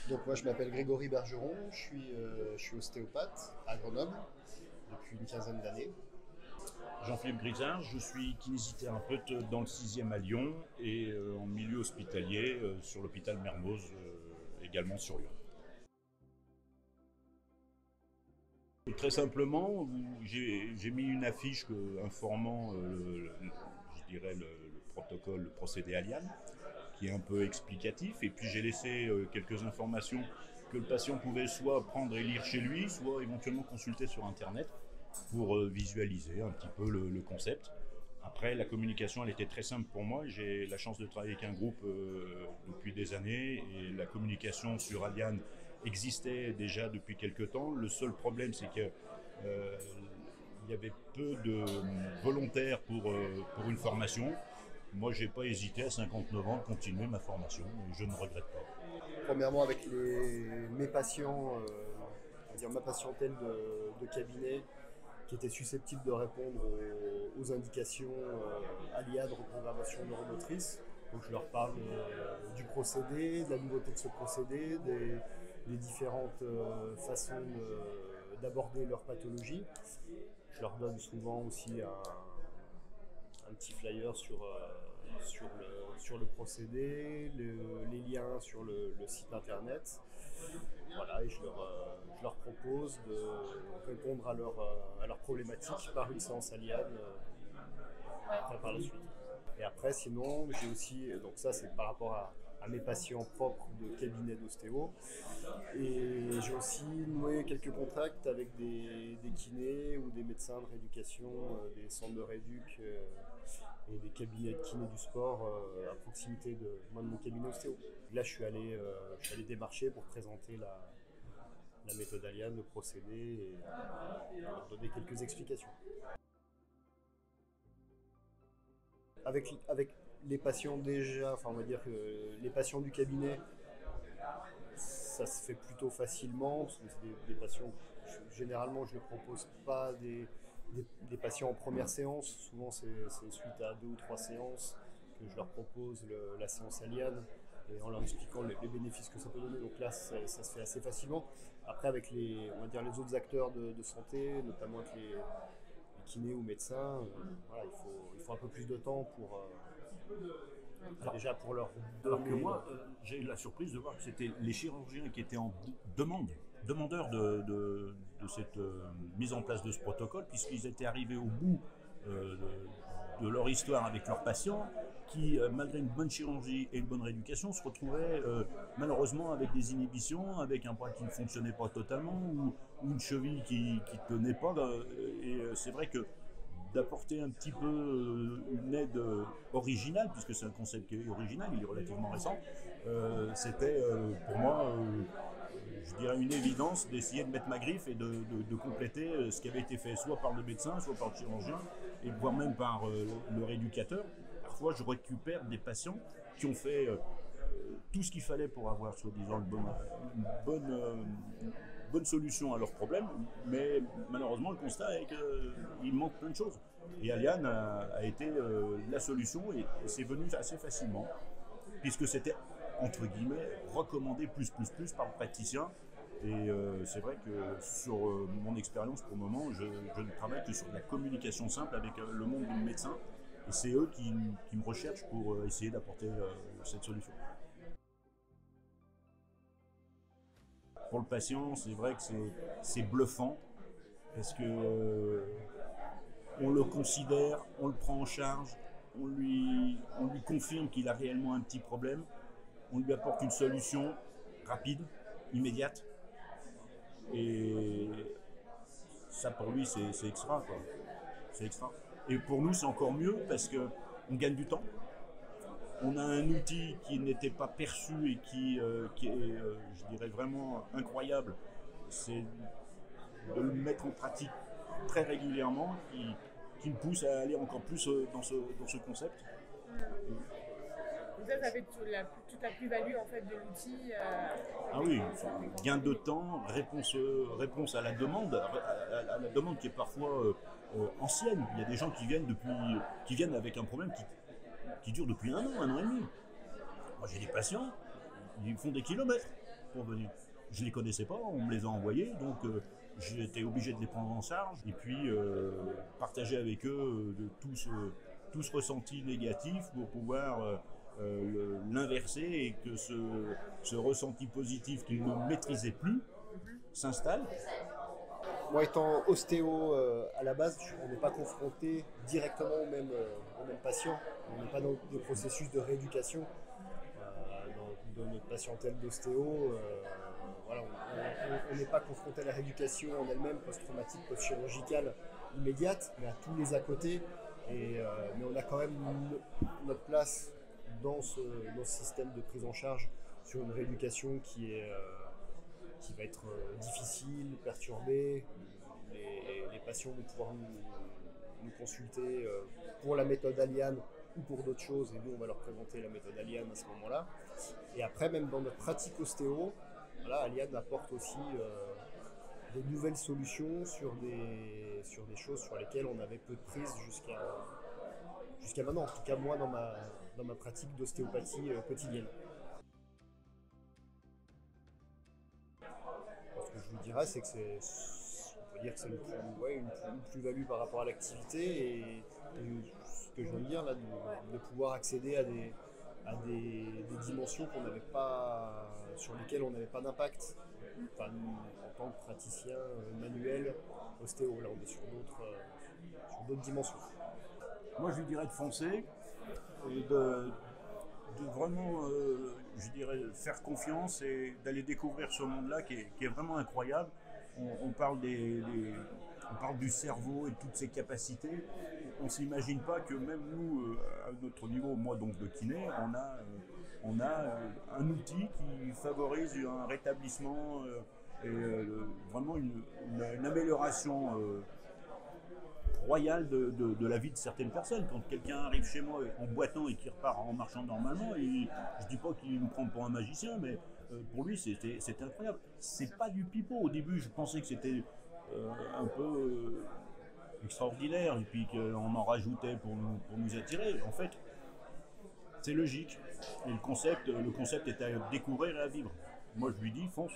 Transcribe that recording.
Donc moi je m'appelle Grégory Bergeron, je suis ostéopathe à Grenoble depuis une quinzaine d'années. Jean-Philippe Grisard, je suis kinésithérapeute dans le 6e à Lyon et en milieu hospitalier sur l'hôpital Mermoz, également sur Lyon. Très simplement, j'ai mis une affiche informant, je dirais, le protocole, le procédé Alian, qui est un peu explicatif, et puis j'ai laissé quelques informations que le patient pouvait soit prendre et lire chez lui, soit éventuellement consulter sur Internet pour visualiser un petit peu le concept. Après, la communication, elle était très simple pour moi. J'ai la chance de travailler avec un groupe depuis des années et la communication sur Alian existait déjà depuis quelques temps. Le seul problème, c'est que il y avait peu de volontaires pour une formation. Moi, j'ai pas hésité à 59 ans de continuer ma formation et je ne regrette pas. Premièrement avec mes patients, on va dire ma patientèle de cabinet qui était susceptible de répondre aux indications ALIA de reprogrammation neuromotrice. Donc je leur parle du procédé, de la nouveauté de ce procédé, des différentes façons d'aborder leur pathologie. Je leur donne souvent aussi un petit flyer sur le procédé, les liens sur le site internet. Voilà, et je leur propose de répondre à leurs problématiques par une séance Alian par la suite. Et après, sinon, j'ai aussi, donc ça c'est par rapport à mes patients propres de cabinet d'ostéo. Et j'ai aussi noué quelques contacts avec des kinés ou des médecins de rééducation, des centres de rééduc et des cabinets de kiné du sport à proximité de mon cabinet ostéo. Là, je suis allé démarcher pour présenter la méthode Alian, le procédé et leur donner quelques explications. Avec les patients déjà, enfin on va dire que les patients du cabinet, ça se fait plutôt facilement, parce que c'est des patients, généralement je ne propose pas des patients en première séance, souvent c'est suite à 2 ou 3 séances que je leur propose la séance Alian et en leur expliquant les bénéfices que ça peut donner. Donc là ça se fait assez facilement. Après avec on va dire les autres acteurs de santé, notamment avec les kinés ou médecins, voilà, il faut un peu plus de temps déjà pour leur Alors que donner. moi, j'ai eu la surprise de voir que c'était les chirurgiens qui étaient en demandeurs de cette mise en place de ce protocole, puisqu'ils étaient arrivés au bout de leur histoire avec leurs patients, qui, malgré une bonne chirurgie et une bonne rééducation, se retrouvaient malheureusement avec des inhibitions, avec un bras qui ne fonctionnait pas totalement, ou une cheville qui ne tenait pas. Et c'est vrai que d'apporter un petit peu une aide originale, puisque c'est un concept qui est original, il est relativement récent, c'était pour moi, je dirais, une évidence d'essayer de mettre ma griffe et de compléter ce qui avait été fait soit par le médecin, soit par le chirurgien, et voire même par le rééducateur. Parfois, je récupère des patients qui ont fait tout ce qu'il fallait pour avoir, soi-disant, une bonne solution à leurs problèmes, mais malheureusement, le constat est qu'il manque plein de choses. Et Alian a été la solution et c'est venu assez facilement, puisque c'était, entre guillemets, recommandé plus par le praticien. Et c'est vrai que sur mon expérience pour le moment, je ne travaille que sur de la communication simple avec le monde du médecin. Et c'est eux qui me recherchent pour essayer d'apporter cette solution. Pour le patient, c'est vrai que c'est bluffant parce que on le considère, on le prend en charge, on lui confirme qu'il a réellement un petit problème, on lui apporte une solution rapide, immédiate, et ça pour lui c'est extra quoi. C'est extra. Et pour nous c'est encore mieux parce que on gagne du temps. On a un outil qui n'était pas perçu et qui est, je dirais, vraiment incroyable. C'est de le mettre en pratique très régulièrement qui me pousse à aller encore plus dans ce concept. Ça fait toute la plus-value en fait de l'outil. Ah oui, gain de temps, réponse à la demande, à la demande qui est parfois ancienne. Il y a des gens qui viennent avec un problème qui dure depuis un an et demi. Moi j'ai des patients, ils font des kilomètres. pour venir. Je ne les connaissais pas, on me les a envoyés, donc j'étais obligé de les prendre en charge et puis partager avec eux tout ce ressenti négatif pour pouvoir l'inverser et que ce ressenti positif qu'ils ne maîtrisaient plus s'installe. Moi, étant ostéo à la base, on n'est pas confronté directement aux mêmes patients. On n'est pas dans des processus de rééducation. Dans notre patientèle d'ostéo, voilà, on n'est pas confronté à la rééducation en elle-même, post-traumatique, post-chirurgicale immédiate, mais à tous les à côté. Mais on a quand même notre place dans ce système de prise en charge sur une rééducation qui va être difficile, perturbée. Les patients vont pouvoir nous consulter pour la méthode Aliane ou pour d'autres choses, et nous on va leur présenter la méthode Aliane à ce moment-là. Et après, même dans notre pratique ostéo, voilà, Aliane apporte aussi des nouvelles solutions sur des choses sur lesquelles on avait peu de prise jusqu'à maintenant, en tout cas moi dans ma pratique d'ostéopathie quotidienne. Ce que je vous dirais, c'est que on peut dire que c'est une plus-value par rapport à l'activité et ce que je viens de dire là, de pouvoir accéder à des dimensions sur lesquelles on n'avait pas d'impact. Enfin, nous, en tant que praticien manuel ostéo, là on est sur d'autres dimensions. Moi je lui dirais de foncer et de vraiment, je dirais, faire confiance et d'aller découvrir ce monde-là qui est vraiment incroyable. On parle on parle du cerveau et de toutes ses capacités. On ne s'imagine pas que même nous, à notre niveau, moi donc de kiné, on a un outil qui favorise un rétablissement et vraiment une amélioration royale de la vie de certaines personnes. Quand quelqu'un arrive chez moi en boitant et qui repart en marchant normalement, je ne dis pas qu'il me prend pour un magicien, mais pour lui c'était incroyable. C'est pas du pipeau. Au début je pensais que c'était un peu extraordinaire et puis qu'on en rajoutait pour nous attirer. En fait c'est logique et le concept est à découvrir et à vivre. Moi je lui dis fonce.